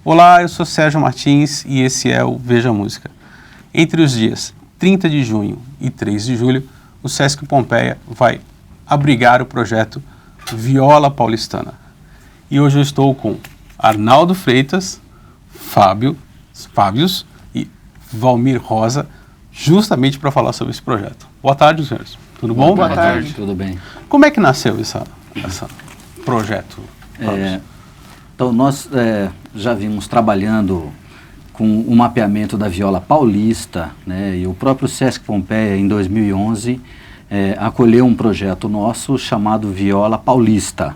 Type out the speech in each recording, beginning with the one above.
Olá, eu sou Sérgio Martins e esse é o Veja Música. Entre os dias 30 de junho e 3 de julho, o Sesc Pompeia vai abrigar o projeto Viola Paulistana. E hoje eu estou com Arnaldo Freitas, Fábios e Valmir Rosa, justamente para falar sobre esse projeto. Boa tarde, senhores. Tudo bom? Boa tarde. Tudo bem. Como é que nasceu esse projeto? Então, nós já vimos trabalhando com o mapeamento da viola paulista, né, e o próprio Sesc Pompeia, em 2011, acolheu um projeto nosso chamado Viola Paulista.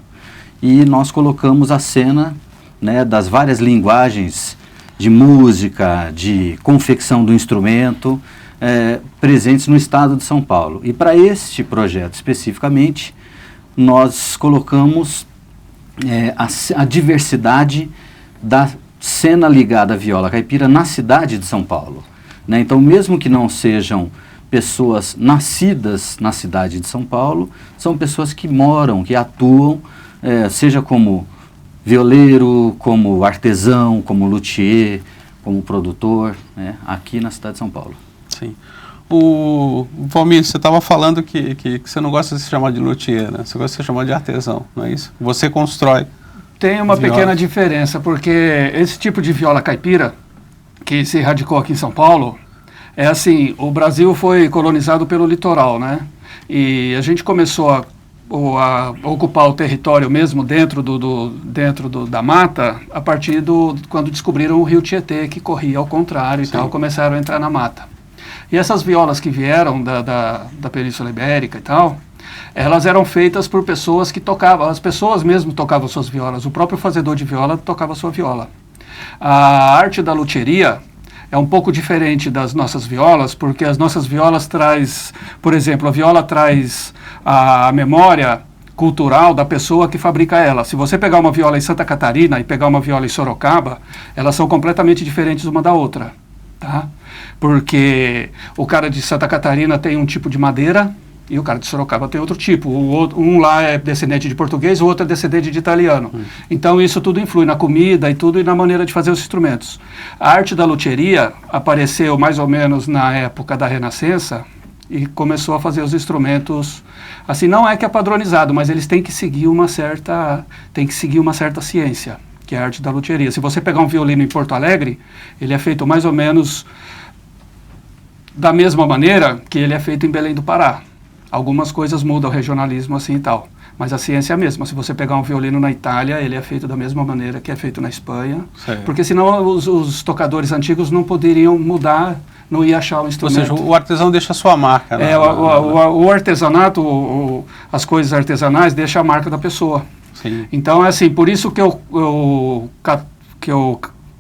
E nós colocamos a cena, né, das várias linguagens de música, de confecção do instrumento, presentes no estado de São Paulo. E para este projeto especificamente, nós colocamos a diversidade da cena ligada à viola caipira na cidade de São Paulo, né? Então, mesmo que não sejam pessoas nascidas na cidade de São Paulo, são pessoas que moram, que atuam, seja como violeiro, como artesão, como luthier, como produtor, né, aqui na cidade de São Paulo. Sim. Valmir, você estava falando que você não gosta de se chamar de luthier, né? Você gosta de se chamar de artesão, não é isso? Você constrói. Tem uma viola. Pequena diferença, porque esse tipo de viola caipira, que se radicou aqui em São Paulo, é assim, o Brasil foi colonizado pelo litoral, né? E a gente começou a ocupar o território mesmo dentro da mata, a partir quando descobriram o rio Tietê, que corria ao contrário. Sim. E tal, começaram a entrar na mata. E essas violas que vieram da Península Ibérica e tal, elas eram feitas por pessoas que tocavam, as pessoas mesmo tocavam suas violas, o próprio fazedor de viola tocava sua viola. A arte da luthieria é um pouco diferente das nossas violas, porque as nossas violas por exemplo, a viola traz a memória cultural da pessoa que fabrica ela. Se você pegar uma viola em Santa Catarina e pegar uma viola em Sorocaba, elas são completamente diferentes uma da outra, tá? Porque o cara de Santa Catarina tem um tipo de madeira e o cara de Sorocaba tem outro tipo. Um lá é descendente de português, o outro é descendente de italiano. Então isso tudo influi na comida e tudo e na maneira de fazer os instrumentos. A arte da luthieria apareceu mais ou menos na época da Renascença e começou a fazer os instrumentos, assim, não é que é padronizado, mas eles têm que seguir uma certa ciência, que é a arte da luthieria. Se você pegar um violino em Porto Alegre, ele é feito mais ou menos da mesma maneira que ele é feito em Belém do Pará. Algumas coisas mudam, o regionalismo assim e tal, mas a ciência é a mesma. Se você pegar um violino na Itália, ele é feito da mesma maneira que é feito na Espanha, certo. Porque senão os tocadores antigos não poderiam mudar, não ia achar o instrumento. Ou seja, o artesão deixa a sua marca. O artesanato, as coisas artesanais deixam a marca da pessoa. Sim. Então é assim, por isso que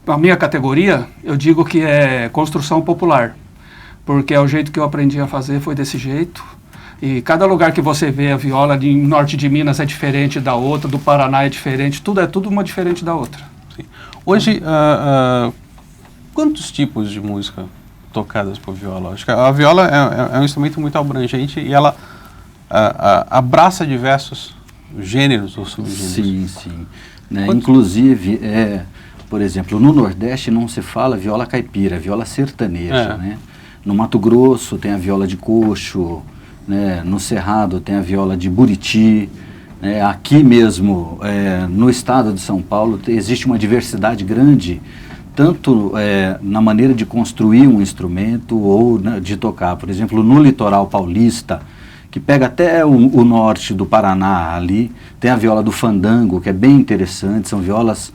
a minha categoria, eu digo que é construção popular, porque é o jeito que eu aprendi a fazer, foi desse jeito. E cada lugar que você vê a viola, de norte de Minas é diferente da outra, do Paraná é diferente, tudo uma diferente da outra. Sim. Hoje, quantos tipos de música tocadas por viola? Acho que a viola é um instrumento muito abrangente e ela abraça diversos gêneros ou subgêneros. Sim, sim. Né? Inclusive, por exemplo, no Nordeste não se fala viola caipira, viola sertaneja, né? No Mato Grosso tem a viola de coxo, né? No Cerrado tem a viola de buriti, né? Aqui mesmo, no estado de São Paulo, existe uma diversidade grande, tanto na maneira de construir um instrumento ou, né, de tocar. Por exemplo, no litoral paulista, que pega até o norte do Paraná ali, tem a viola do fandango, que é bem interessante, são violas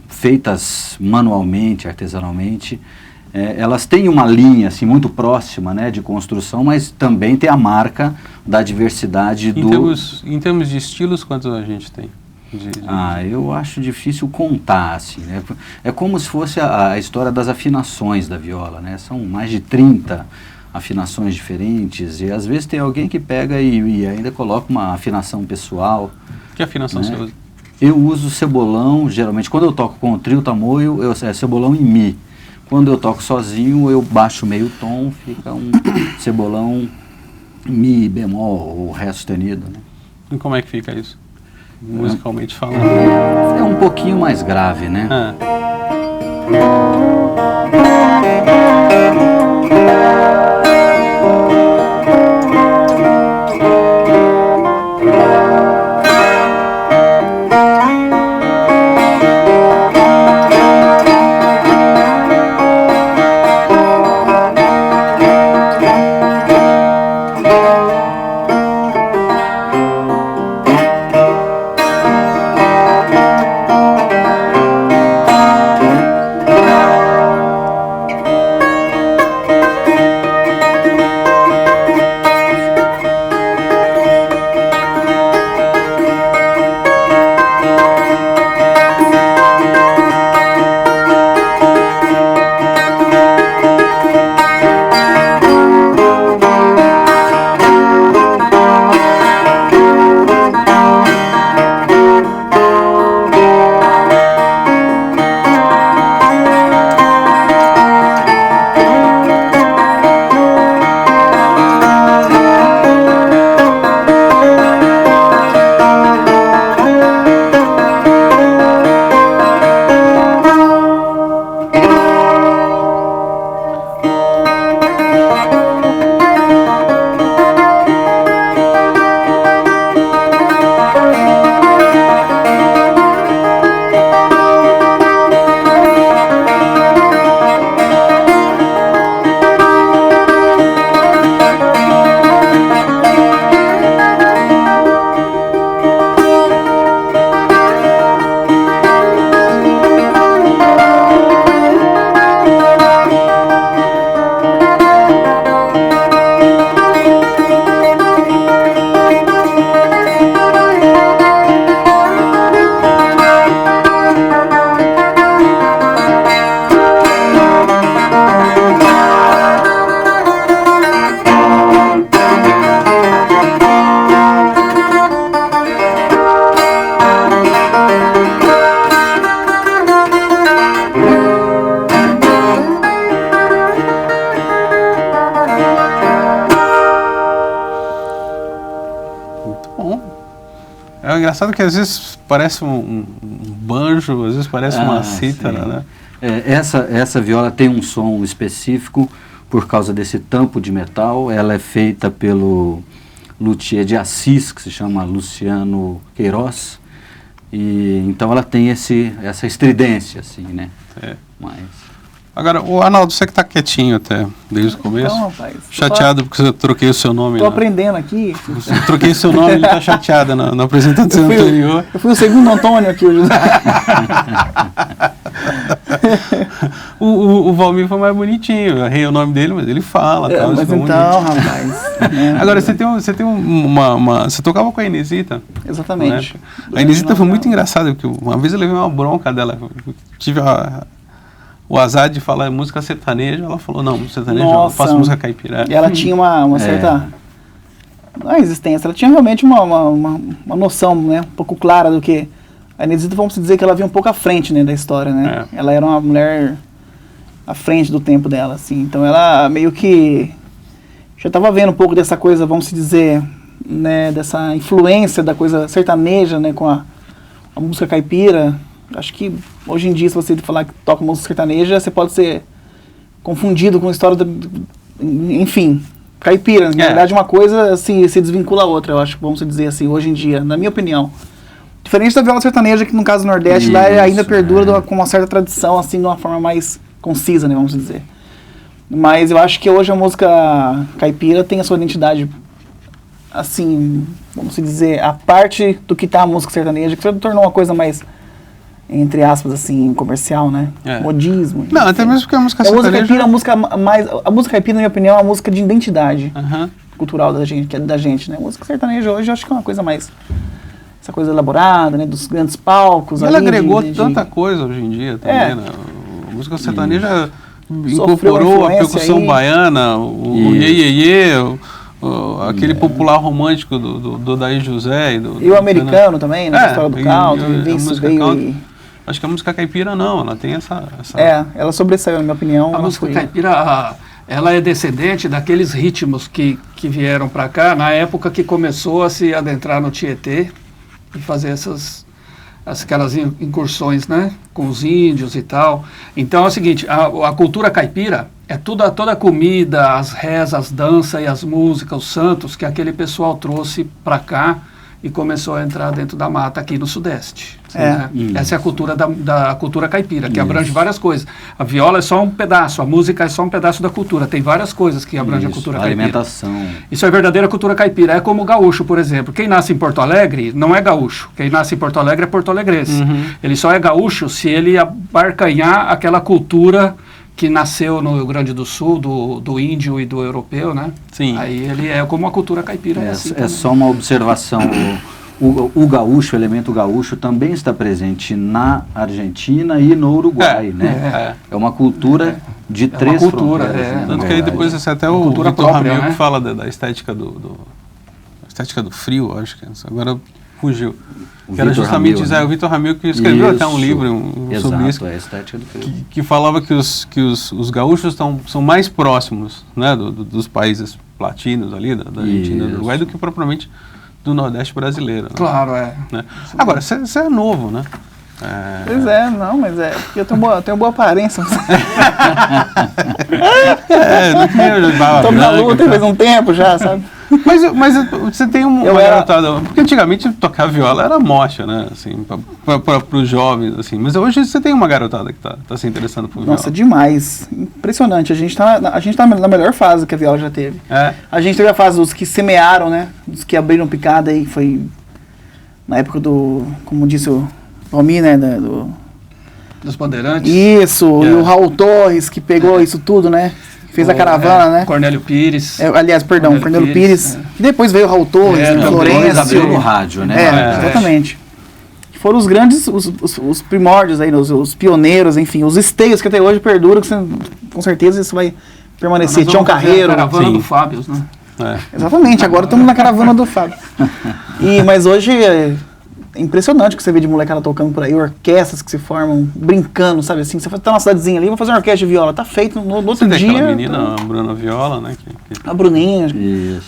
feitas manualmente, artesanalmente. Elas têm uma linha assim, muito próxima, né, de construção, mas também tem a marca da diversidade Em termos de estilos, quantos a gente tem? Eu acho difícil contar, assim, né? É como se fosse a história das afinações da viola, né? São mais de 30 afinações diferentes e às vezes tem alguém que pega e ainda coloca uma afinação pessoal. Que afinação, né, você usa? Eu uso cebolão, geralmente quando eu toco com o trio tamoio, é cebolão em mi. Quando eu toco sozinho, eu baixo meio tom, fica um cebolão mi bemol, o ré sustenido, né? E como é que fica isso, musicalmente falando? É um pouquinho mais grave, né? É engraçado que às vezes parece um banjo, às vezes parece uma cítara, né? Essa viola tem um som específico por causa desse tampo de metal. Ela é feita pelo luthier de Assis, que se chama Luciano Queiroz. E então ela tem essa estridência, assim, né? Mas... Agora, o Arnaldo, você que está quietinho até desde o começo, então, rapaz, chateado porque eu troquei o seu nome. Estou aprendendo aqui. Eu troquei o seu nome, ele está chateado na apresentação anterior. Eu fui o segundo Antônio aqui hoje. O Valmir foi mais bonitinho, eu errei o nome dele, mas ele fala. Tal, mas então, rapaz... Agora, você tocava com a Inesita. Exatamente. A Inesita foi muito engraçada, porque uma vez eu levei uma bronca dela, eu tive o azar de falar música sertaneja, ela falou, não, sertaneja, eu faço música caipira. E ela tinha uma certa... Não é existência, ela tinha realmente uma noção, né, um pouco clara do que... A Inesita, vamos dizer que ela vinha um pouco à frente, né, da história, né? Ela era uma mulher à frente do tempo dela, assim. Então ela meio que... Já estava vendo um pouco dessa coisa, vamos dizer, né, dessa influência da coisa sertaneja, né, com a música caipira. Acho que hoje em dia, se você falar que toca música sertaneja, você pode ser confundido com a história enfim, caipira. Na verdade, uma coisa assim, se desvincula a outra, eu acho, vamos dizer assim, hoje em dia, na minha opinião. Diferente da viola sertaneja, que no caso do Nordeste, lá ainda perdura com uma certa tradição, assim, de uma forma mais concisa, né, vamos dizer. Mas eu acho que hoje a música caipira tem a sua identidade, assim, vamos dizer, a parte do que tá a música sertaneja, que se tornou uma coisa mais... entre aspas, assim, comercial, né? Modismo. Não, até mesmo porque a música sertaneja... A música caipira, na minha opinião, é uma música de identidade cultural da gente, que é da gente, né? A música sertaneja hoje eu acho que é uma coisa mais... Essa coisa elaborada, né? Dos grandes palcos. E ela agregou tanta coisa hoje em dia também, né? A música sertaneja incorporou a percussão baiana, o iê-iê-iê, aquele popular romântico do Daí José. E o americano também, né? A história do country, isso veio... Acho que a música caipira não, ela tem essa... ela sobressaiu, na minha opinião. A música caipira, ela é descendente daqueles ritmos que vieram para cá na época que começou a se adentrar no Tietê e fazer aquelas incursões, né, com os índios e tal. Então é o seguinte, a cultura caipira é toda a comida, as rezas, as danças e as músicas, os santos que aquele pessoal trouxe para cá e começou a entrar dentro da mata aqui no Sudeste. Né? Essa é a cultura da cultura caipira, que abrange várias coisas. A viola é só um pedaço, a música é só um pedaço da cultura. Tem várias coisas que abrangem a cultura caipira. Alimentação. Isso é a verdadeira cultura caipira. É como o gaúcho, por exemplo. Quem nasce em Porto Alegre não é gaúcho. Quem nasce em Porto Alegre é porto-alegrense. Ele só é gaúcho se ele abarcanhar aquela cultura que nasceu no Rio Grande do Sul, do índio e do europeu, né? Sim. Aí ele é como a cultura caipira. É só uma observação. O gaúcho, o elemento gaúcho, também está presente na Argentina e no Uruguai, né? É uma cultura de três fronteiras. Né? Tanto que aí depois esse até o Vitor Ramil que fala da estética estética do frio, acho que é. Agora fugiu. Que era justamente o Vitor Ramil que escreveu até um livro sobre isso, a estética do frio. Que falava que os gaúchos são mais próximos, né, dos países latinos ali, da Argentina e do Uruguai, do que propriamente do Nordeste brasileiro. Né? Claro, né? Agora, você é novo, né? Pois é, não, mas é porque eu tenho boa aparência. Não que eu tô na luta faz um tempo já, sabe? Mas você tem uma garotada, porque antigamente tocar viola era mocha, né, assim, para os jovens, assim, mas hoje você tem uma garotada que tá se interessando por viola. Nossa, demais, impressionante, a gente tá na melhor fase que a viola já teve. A gente teve a fase dos que semearam, né, dos que abriram picada aí, foi na época do, como disse o Romi, né, dos Bandeirantes. Isso, e o Raul Torres, que pegou isso tudo, né? Fez a caravana, né? Cornélio Pires. Aliás, perdão, Cornélio Pires. E depois veio o Raul Torres, Florencio. Abriu no rádio, né? Exatamente. Foram os grandes, os primórdios aí, os pioneiros, enfim, os esteios que até hoje perduram, que com certeza isso vai permanecer. Tião Carreiro. A caravana do Fábio, né? Exatamente, agora estamos na caravana do Fábio. Mas hoje é impressionante o que você vê de molecada tocando por aí, orquestras que se formam, brincando, sabe assim, você tá numa cidadezinha ali, vou fazer uma orquestra de viola, tá feito no outro dia. Tem aquela menina, a Bruna Viola, né? A Bruninha,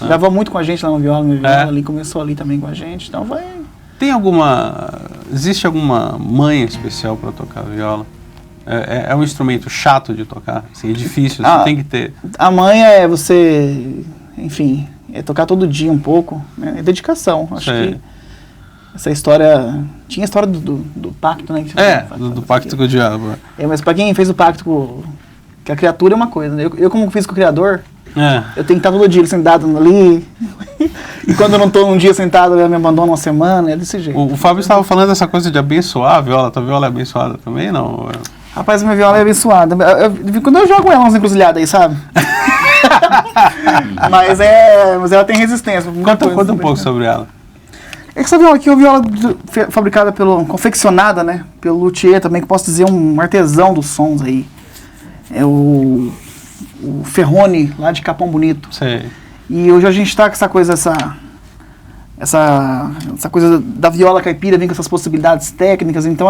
gravou muito com a gente lá no Viola, ali, começou ali também com a gente, então vai... Existe alguma manha especial para tocar viola? É um instrumento chato de tocar, assim, é difícil, você tem que ter... A manha é você, enfim, é tocar todo dia um pouco, né? É dedicação, acho que essa história... Tinha a história do pacto, né? Do pacto com o diabo. Mas pra quem fez o pacto com... Que a criatura é uma coisa, né? Eu como fiz com o Criador, eu tenho que estar todo dia sentado ali. E quando eu não estou um dia sentado, eu me abandono uma semana, é desse jeito. O Fábio estava falando dessa coisa de abençoar a viola. Tua viola é abençoada também, não? Rapaz, minha viola é abençoada. Quando eu jogo ela nas encruzilhadas aí, sabe? mas ela tem resistência. Conta um pouco sobre ela. É que essa viola aqui é uma viola fabricada confeccionada, né, pelo luthier também, que posso dizer um artesão dos sons aí. É o Ferrone, lá de Capão Bonito. Sei. E hoje a gente está com essa coisa, essa coisa da viola caipira, vem com essas possibilidades técnicas, então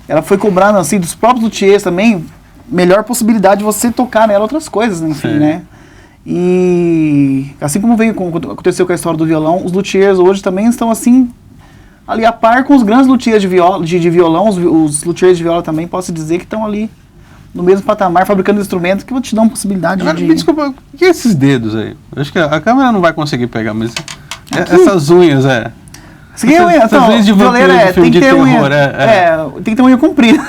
ela foi cobrando assim dos próprios luthiers também, melhor possibilidade de você tocar nela outras coisas, enfim, né? E assim como aconteceu com a história do violão, os luthiers hoje também estão assim, ali a par com os grandes luthiers de violão, os luthiers de viola também, posso dizer que estão ali no mesmo patamar, fabricando instrumentos que vão te dar uma possibilidade de... Me desculpa, o que é esses dedos aí? Acho que a câmera não vai conseguir pegar, mas essas unhas, Isso aqui é unha, então, violeiro tem que ter unha, tem que ter unha comprida.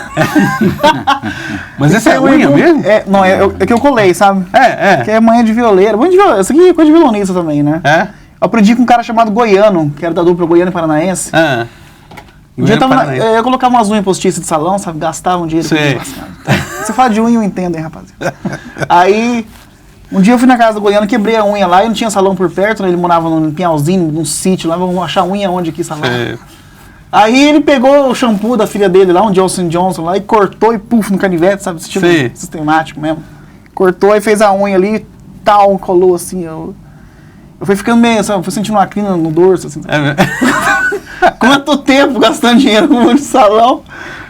Mas essa é unha mesmo? Não, é que eu colei, sabe? Que é manha de violeiro. Isso aqui é coisa de violonista também, né? Eu aprendi com um cara chamado Goiano, que era da dupla Goiano e Paranaense. Um dia eu colocava umas unhas postiças de salão, sabe? Gastava um dinheiro. Você fala de unha, eu entendo, hein, rapaziada. Aí, um dia eu fui na casa do Goiano, quebrei a unha lá e não tinha salão por perto, né? Ele morava num Pinhalzinho, num sítio lá, vamos achar unha onde aqui, salão. Aí ele pegou o shampoo da filha dele lá, um Johnson Johnson lá, e cortou e no canivete, sabe? Esse tipo sistemático mesmo. Cortou e fez a unha ali, tal, colou assim, eu fui ficando meio, sabe? Fui sentindo uma crina no dorso, assim. Quanto tempo gastando dinheiro com um salão,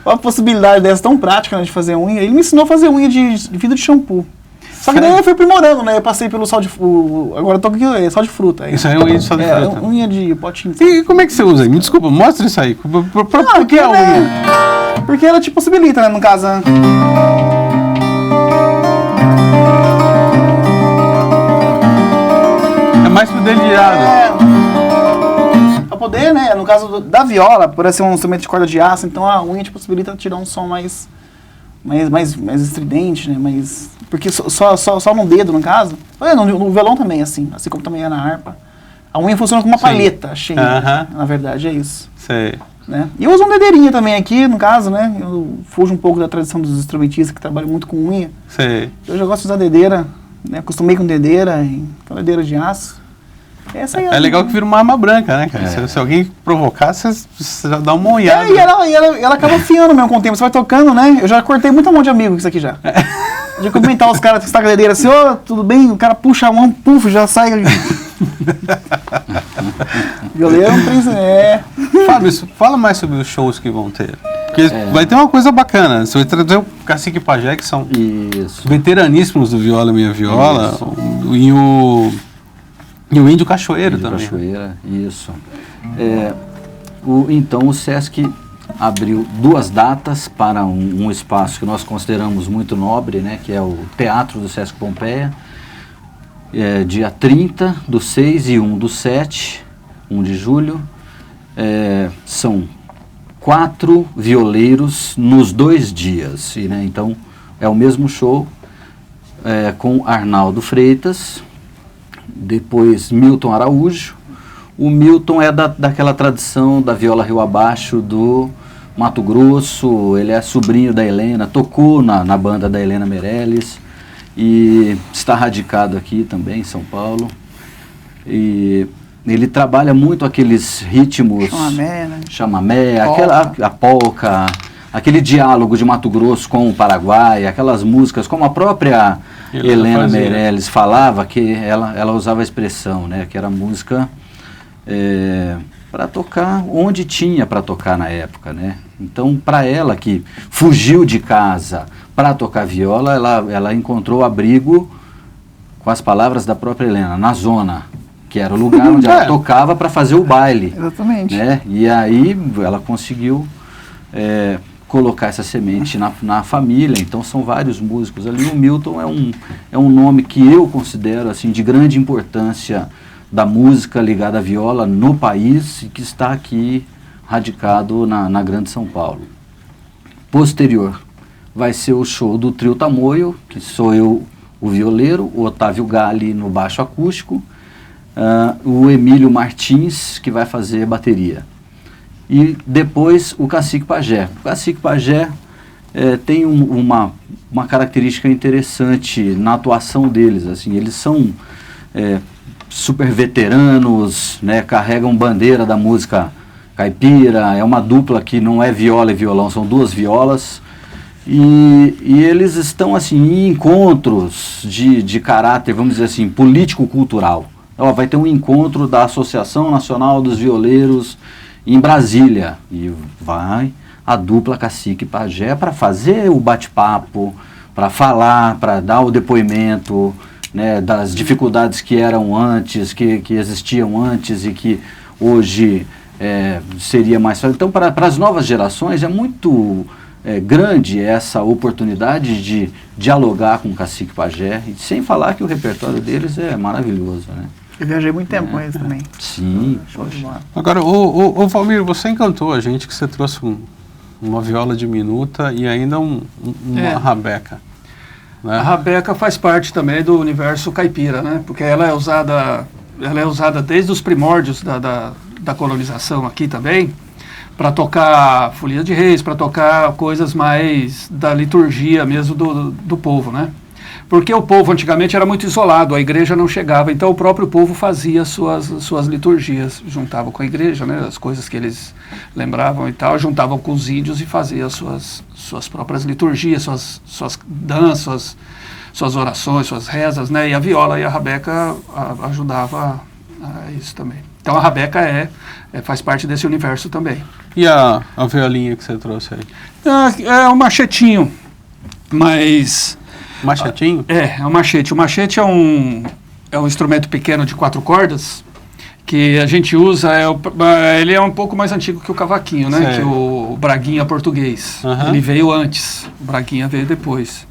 uma possibilidade dessa tão prática, né, de fazer unha. Ele me ensinou a fazer unha de vidro de shampoo. Só que daí eu fui aprimorando, né? Eu passei pelo sal de fruta. Agora eu tô aqui, é sal de fruta. Isso aí é unha de sal de fruta. É unha de potinho. E como é que você usa aí? Me desculpa, mostra isso aí. Por que a unha? Porque ela te possibilita, né? No caso. É mais pro dedilhado. Pra poder, né? No caso da viola, por ser um instrumento de corda de aço, então a unha te possibilita tirar um som mais estridente, né? Porque só no dedo, no caso. No violão também, assim como também é na harpa. A unha funciona como uma palheta cheia. Na verdade, é isso. Sei. Né? E eu uso uma dedeirinha também aqui, no caso, né? Eu fujo um pouco da tradição dos instrumentistas que trabalham muito com unha. Sei. Eu já gosto de usar dedeira, né? Acostumei com dedeira, com dedeira de aço. Essa aí é legal que vira uma arma branca, né, cara? Se alguém provocar, você já dá uma olhada. E ela acaba afiando mesmo com o tempo. Você vai tocando, né? Eu já cortei muita mão de amigo com isso aqui já. De cumprimentar os caras que estão com a cadeira assim, tudo bem? O cara puxa a mão, já sai. Violeiro Fábio, fala mais sobre os shows que vão ter. Porque vai ter uma coisa bacana. Você vai trazer o Cacique Pajé, que são veteraníssimos do Viola Minha Viola, e o Índio Cachoeiro também. Cachoeira, isso. Então o Sesc abriu 2 datas para um espaço que nós consideramos muito nobre, né, que é o Teatro do Sesc Pompeia, dia 30 do 6 e 1 do 7, 1 de julho. São 4 violeiros nos 2 dias, né, então é o mesmo show com Arnaldo Freitas, depois Milton Araújo. O Milton é daquela tradição da viola Rio Abaixo do Mato Grosso, ele é sobrinho da Helena, tocou na banda da Helena Meirelles e está radicado aqui também em São Paulo. E ele trabalha muito aqueles ritmos... Chamamé, a polca, aquele diálogo de Mato Grosso com o Paraguai, aquelas músicas, como a própria Helena Meirelles falava, que ela usava a expressão, né, que era música para tocar onde tinha para tocar na época, né? Então, para ela que fugiu de casa para tocar viola, ela encontrou abrigo, com as palavras da própria Helena, na zona, que era o lugar onde ela tocava para fazer o baile. Exatamente. Né? E aí ela conseguiu colocar essa semente na família. Então são vários músicos ali. O Milton é um nome que eu considero assim, de grande importância da música ligada à viola no país e que está aqui radicado na Grande São Paulo. Posterior vai ser o show do Trio Tamoio, que sou eu, o violeiro, o Otávio Galli no baixo acústico, o Emílio Martins, que vai fazer bateria. E depois o Cacique Pajé. O Cacique Pajé tem uma característica interessante na atuação deles. Assim, eles são super veteranos, né, carregam bandeira da música caipira, é uma dupla que não é viola e violão, são 2 violas. E eles estão assim, em encontros de caráter, vamos dizer assim, político-cultural. Vai ter um encontro da Associação Nacional dos Violeiros em Brasília, e vai a dupla Cacique Pajé para fazer o bate-papo, para falar, para dar o depoimento, né, das dificuldades que eram antes, que existiam antes e que hoje seria mais fácil. Então, para as novas gerações é muito grande essa oportunidade de dialogar com o Cacique Pajé, e sem falar que o repertório deles é maravilhoso, né? Eu viajei muito tempo com eles também. Sim. Agora, o Valmir, você encantou a gente que você trouxe uma viola diminuta e ainda uma rabeca. Né? A rabeca faz parte também do universo caipira, né? Porque ela é usada desde os primórdios da colonização aqui também, para tocar folia de reis, para tocar coisas mais da liturgia mesmo do povo, né? Porque o povo antigamente era muito isolado, a igreja não chegava, então o próprio povo fazia suas liturgias, juntava com a igreja, né, as coisas que eles lembravam e tal, juntavam com os índios e fazia suas próprias liturgias, suas danças, suas orações, suas rezas, né, e a viola e a rabeca ajudava a isso também. Então a rabeca faz parte desse universo também. E a violinha que você trouxe aí? É um machetinho, mas... Machetinho? É um machete. O machete é um instrumento pequeno de 4 cordas que a gente usa, ele é um pouco mais antigo que o cavaquinho, né? Certo. Que o braguinha português. Uhum. Ele veio antes, o braguinha veio depois.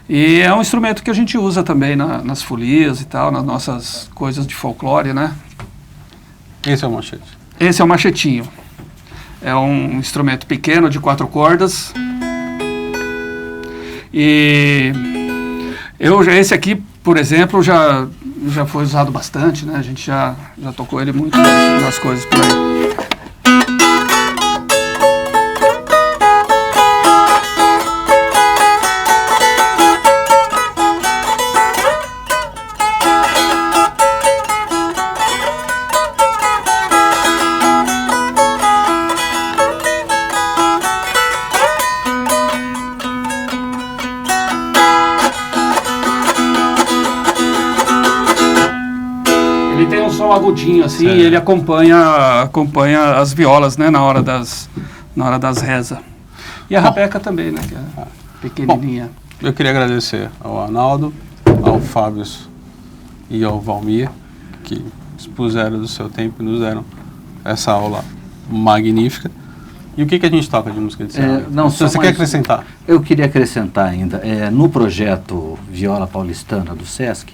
E é um instrumento que a gente usa também nas folias e tal, nas nossas coisas de folclore, né? Esse é o machete. Esse é o machetinho. É um instrumento pequeno de 4 cordas. E esse aqui, por exemplo, já foi usado bastante, né? A gente já tocou ele muito nas coisas por aí. Ele tem um som agudinho assim, Certo. e ele acompanha as violas, né, na hora das rezas. E a rabeca também, né, que é pequenininha. Eu queria agradecer ao Arnaldo, ao Fábio e ao Valmir, que expuseram do seu tempo e nos deram essa aula magnífica. E o que a gente toca de música de cena? Você quer acrescentar? Eu queria acrescentar ainda, no projeto Viola Paulistana do Sesc,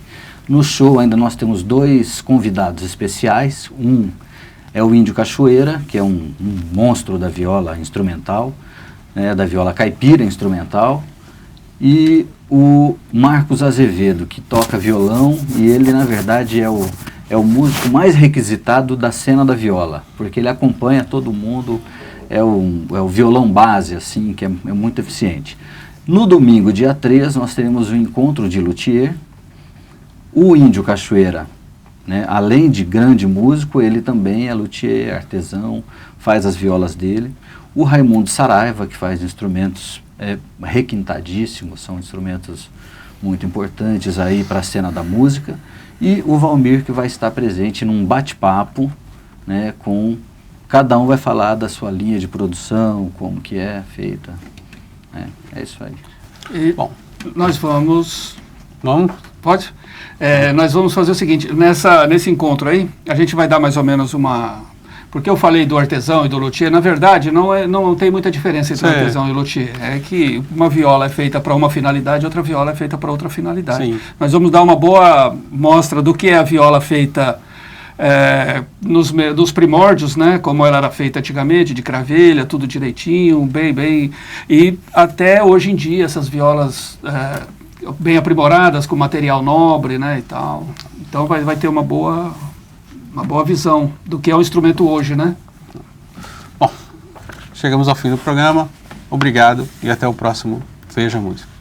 no show ainda nós temos 2 convidados especiais. Um é o Índio Cachoeira, que é um monstro da viola instrumental, né, da viola caipira instrumental, e o Marcos Azevedo, que toca violão, e ele na verdade é o músico mais requisitado da cena da viola, porque ele acompanha todo mundo, é o violão base, assim, que é muito eficiente. No domingo, dia 3, nós teremos o encontro de luthier. O Índio Cachoeira, né, além de grande músico, ele também é luthier, artesão, faz as violas dele. O Raimundo Saraiva, que faz instrumentos requintadíssimos, são instrumentos muito importantes aí para a cena da música. E o Valmir, que vai estar presente num bate-papo, né, com... Cada um vai falar da sua linha de produção, como que é feita. É isso aí. E Bom, nós vamos... vamos? Pode? Nós vamos fazer o seguinte, nesse encontro aí, a gente vai dar mais ou menos uma... Porque eu falei do artesão e do luthier, na verdade não tem muita diferença entre o artesão e o luthier. É que uma viola é feita para uma finalidade, outra viola é feita para outra finalidade. Sim. Nós vamos dar uma boa mostra do que é a viola feita nos primórdios, né, como ela era feita antigamente, de cravelha, tudo direitinho, bem, e até hoje em dia essas violas bem aprimoradas, com material nobre, né, e tal. Então vai ter uma boa visão do que é o instrumento hoje, né? Bom, chegamos ao fim do programa. Obrigado e até o próximo Veja Música.